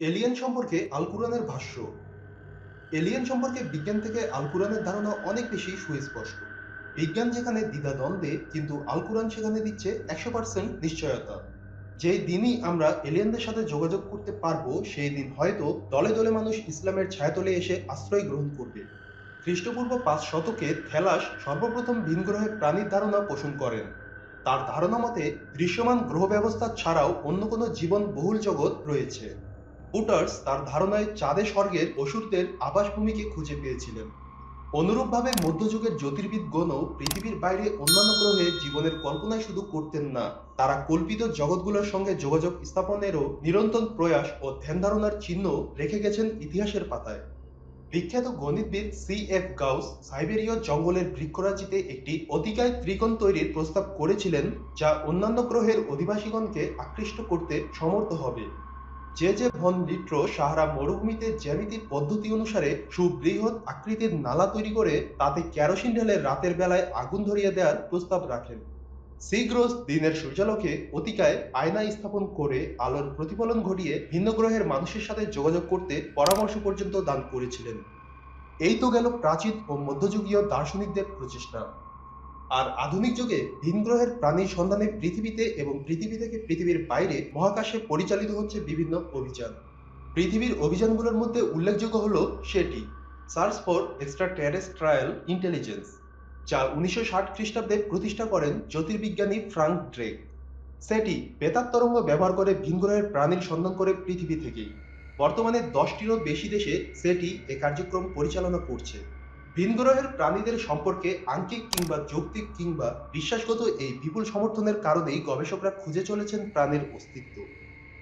Alien সম্পর্কে আল কুরআনের ভাষ্য। এলিয়েন সম্পর্কে বিজ্ঞান থেকে আল কুরআনের ধারণা অনেক বেশি সুস্পষ্ট। বিজ্ঞান যেখানে দ্বিধাদ্বন্দ্বে, কিন্তু আল কুরআন সেখানে দিচ্ছে 100% নিশ্চয়তা। যেই দিনই আমরা এলিয়েনদের সাথে যোগাযোগ করতে পারবো, সেই দিন হয়তো দলে দলে মানুষ ইসলামের ছায়াতলে এসে আশ্রয় গ্রহণ করবে। খ্রিস্টপূর্ব 5 শতকে থেলাস সর্বপ্রথম ভিনগ্রহে প্রাণীর ধারণা পোষণ করেন। তার ধারণা মতে দৃশ্যমান গ্রহ ব্যবস্থা ছাড়াও অন্য কোনো জীবন বহুল জগৎ রয়েছে। বুটার্স তার ধারণায় চাঁদে স্বর্গের অসুরদের আবাসভূমিকে খুঁজে পেয়েছিলেন। অনুরূপভাবে মধ্যযুগের জ্যোতির্বিদগণও পৃথিবীর বাইরে অন্যান্য গ্রহে জীবনের কল্পনাই শুধু করতেন না, তারা কল্পিত জগৎগুলোর সঙ্গে যোগাযোগ স্থাপনেরও নিরন্তর প্রয়াস ও ধ্যান ধারণার চিহ্ন রেখে গেছেন ইতিহাসের পাতায়। বিখ্যাত গণিতবিদ সি.এফ. গাউস সাইবেরীয় জঙ্গলের বৃক্ষরাজিতে একটি অতিকায় ত্রিকোণ তৈরির প্রস্তাব করেছিলেন, যা অন্যান্য গ্রহের অধিবাসীগণকে আকৃষ্ট করতে সমর্থ হবে। জে ভন লিট্রো সাহারা মরুভূমিতে জ্যামিতিক পদ্ধতি অনুসারে সুবৃহৎ আকৃতির নালা তৈরি করে তাতে কেরোসিন ঢেলে রাতের বেলায় আগুন ধরিয়ে দেওয়ার প্রস্তাব রাখেন। সিগ্রোস দিনের সূর্যালোকে অতিকায় আয়না স্থাপন করে আলোর প্রতিফলন ঘটিয়ে ভিন্ন গ্রহের মানুষের সাথে যোগাযোগ করতে পরামর্শ পর্যন্ত দান করেছিলেন। এই তো গেল প্রাচীন ও মধ্যযুগীয় দার্শনিকদের প্রচেষ্টা। আর আধুনিক যুগে ভিন গ্রহের প্রাণীর সন্ধানে পৃথিবীতে এবং পৃথিবী থেকে পৃথিবীর বাইরে মহাকাশে পরিচালিত হচ্ছে বিভিন্ন অভিযান। পৃথিবীর অভিযানগুলোর মধ্যে উল্লেখযোগ্য হল সেটি, সার্চ ফর এক্সট্রা টেরেস্ট্রায়াল ইন্টেলিজেন্স, যা 1960 খ্রিস্টাব্দে প্রতিষ্ঠা করেন জ্যোতির্বিজ্ঞানী ফ্রাঙ্ক ড্রেক। সেটি বেতার তরঙ্গ ব্যবহার করে ভিন গ্রহের প্রাণীর সন্ধান করে পৃথিবী থেকেই। বর্তমানে 10টিরও বেশি দেশে সেটি এ কার্যক্রম পরিচালনা করছে। ভিন গ্রহের প্রাণীদের সম্পর্কে আঙ্কিক কিংবা যৌক্তিক কিংবা বিশ্বাসগত এই বিপুল সমর্থনের কারণেই গবেষকরা খুঁজে চলেছেন প্রাণের অস্তিত্ব।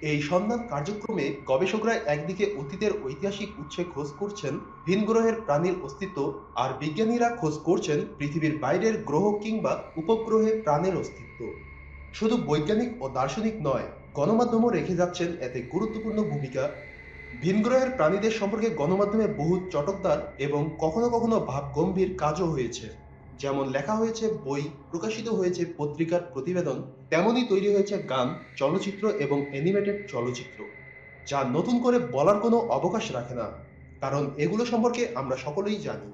এই সন্ধান কার্যক্রমে গবেষকরা একদিকে অতীতের ঐতিহাসিক উৎসে খোঁজ করছেন ভিন গ্রহের প্রাণীর অস্তিত্ব, আর বিজ্ঞানীরা খোঁজ করছেন পৃথিবীর বাইরের গ্রহ কিংবা উপগ্রহে প্রাণের অস্তিত্ব। শুধু বৈজ্ঞানিক ও দার্শনিক নয়, গণমাধ্যমও রেখে যাচ্ছেন এতে গুরুত্বপূর্ণ ভূমিকা। ভিনগ্রহের প্রাণীদের সম্পর্কে গণমাধ্যমে বহু চটকদার এবং কখনো কখনো ভাবগম্ভীর কাজও হয়েছে। যেমন লেখা হয়েছে বই, প্রকাশিত হয়েছে পত্রিকার প্রতিবেদন, তেমনই তৈরি হয়েছে গান, চলচ্চিত্র এবং অ্যানিমেটেড চলচ্চিত্র, যা নতুন করে বলার কোনো অবকাশ রাখে না, কারণ এগুলো সম্পর্কে আমরা সকলেই জানি।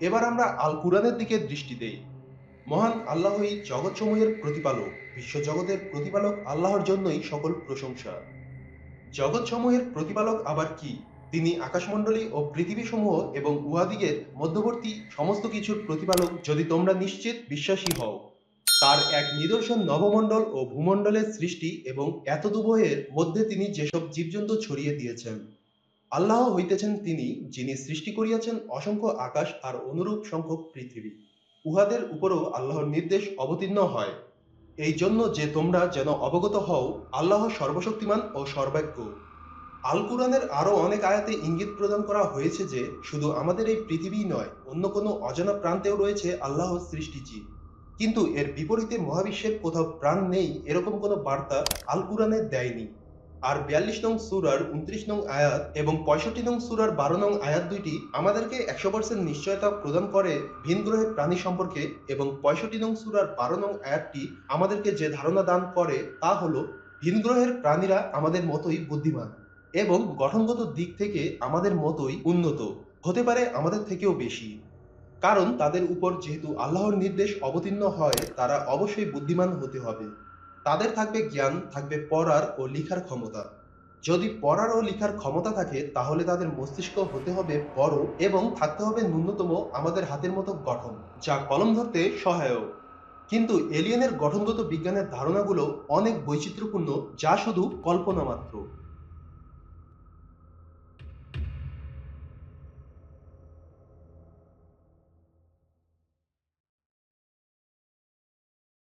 এবার আমরা আল কুরআনের দিকে দৃষ্টি দেই। মহান আল্লাহই জগৎসমূহের প্রতিপালক। বিশ্বজগতের প্রতিপালক আল্লাহর জন্যই সকল প্রশংসা। জগৎসমূহের প্রতিপালক আবার কি? তিনি আকাশমণ্ডলী ও পৃথিবীসমূহ এবং উহাদিগের মধ্যবর্তী সমস্ত কিছুর প্রতিপালক, যদি তোমরা নিশ্চিত বিশ্বাসী হও। তার এক নিদর্শন নবমণ্ডল ও ভূমণ্ডলের সৃষ্টি এবং এতদুভয়ের মধ্যে তিনি যেসব জীবজন্তু ছড়িয়ে দিয়েছেন। আল্লাহ হইতেছেন তিনি, যিনি সৃষ্টি করিয়াছেন অসংখ্য আকাশ আর অনুরূপ সংখ্যক পৃথিবী। উহাদের উপরও আল্লাহর নির্দেশ অবতীর্ণ হয়, এই জন্য যে তোমরা যেন অবগত হও, আল্লাহ সর্বশক্তিমান ও সর্বাজ্ঞ। আল কুরআনের আরও অনেক আয়াতে ইঙ্গিত প্রদান করা হয়েছে যে শুধু আমাদের এই পৃথিবীই নয়, অন্য কোনো অজানা প্রান্তেও রয়েছে আল্লাহর সৃষ্টিজীব। কিন্তু এর বিপরীতে মহাবিশ্বের কোথাও প্রাণ নেই, এরকম কোনো বার্তা আল কুরআনে দেয়নি। আর 42 নং সূরার 29 নং আয়াত এবং 65 নং সূরার 12 নং আয়াত দুইটি আমাদেরকে 100% নিশ্চয়তা প্রদান করে ভিন গ্রহের প্রাণী সম্পর্কে, এবং 65 নং সূরার 12 নং আয়াতটি আমাদেরকে যে ধারণা দান করে তা হলো ভিন গ্রহের প্রাণীরা আমাদের মতোই বুদ্ধিমান এবং গঠনগত দিক থেকে আমাদের মতোই উন্নত, হতে পারে আমাদের থেকেও বেশি। কারণ তাদের উপর যেহেতু আল্লাহর নির্দেশ অবতীর্ণ হয়, তারা অবশ্যই বুদ্ধিমান হতে হবে। তাদের থাকবে জ্ঞান, থাকবে পড়ার ও লিখার ক্ষমতা। যদি পড়ার ও লিখার ক্ষমতা থাকে, তাহলে তাদের মস্তিষ্ক হতে হবে বড় এবং থাকতে হবে ন্যূনতম আমাদের হাতের মতো গঠন, যা কলম ধরতে সহায়ক। কিন্তু এলিয়েনের গঠনগত বিজ্ঞানের ধারণাগুলো অনেক বৈচিত্র্যপূর্ণ, যা শুধু কল্পনা মাত্র।